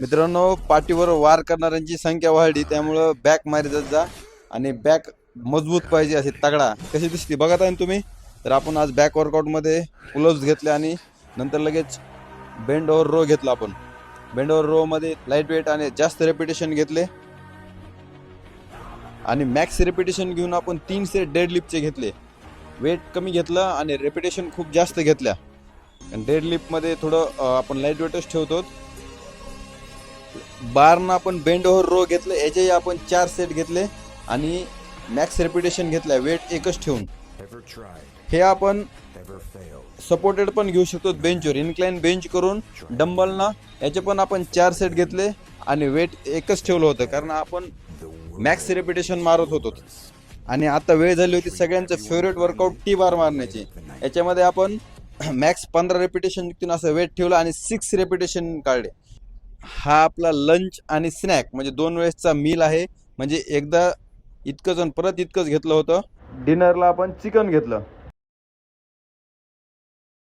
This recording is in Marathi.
मित्रांनो, पाठीवर वार करणाऱ्यांची संख्या वाढली, त्यामुळं बॅक मारित जा आणि बॅक मजबूत पाहिजे असे तगडा. कशी दिसते बघत आहे तुम्ही. तर आपण आज बॅक वर्कआउटमध्ये पुलअप्स घेतले आणि नंतर लगेच बेंड ओव्हर रो घेतला. आपण बेंड ओव्हर रो मध्ये लाईट वेट आणि जास्त रेपिटेशन घेतले आणि मॅक्स रेपिटेशन घेऊन आपण 3 सेट डेडलिफ्टचे घेतले. वेट कमी घेतलं आणि रेपिटेशन खूप जास्त घेतल्या. डेडलिफ्टमध्ये थोडं आपण लाईट वेटच ठेवतो. बारनं आपण बेंड ओव्हर रो घेतले, याचे आपण 4 सेट घेतले आणि मॅक्स रेपिटेशन घेतल्या वेट एकच ठेवून. हे आपण सपोर्टेड पण घेऊ शकतो बेंचवर, इन्क्लाइन बेंच करून डंबलना. याचे पण आपण 4 सेट घेतले आणि वेट एकच ठेवलं होतं, कारण आपण मॅक्स रेपिटेशन मारत होतो. आणि आता वेळ झाली होती सगळ्यांचं फेवरेट वर्कआउट टी बार मारण्याची. याच्यामध्ये आपण मॅक्स 15 रेपिटेशन असं वेट ठेवलं आणि 6 रेपिटेशन काढले. हा आपला लंच आणि स्नॅक म्हणजे 2 वेळेसचा मील आहे. म्हणजे एकदा इतकंच आणि परत इतकंच घेतलं होतं. डिनरला आपण चिकन घेतलं.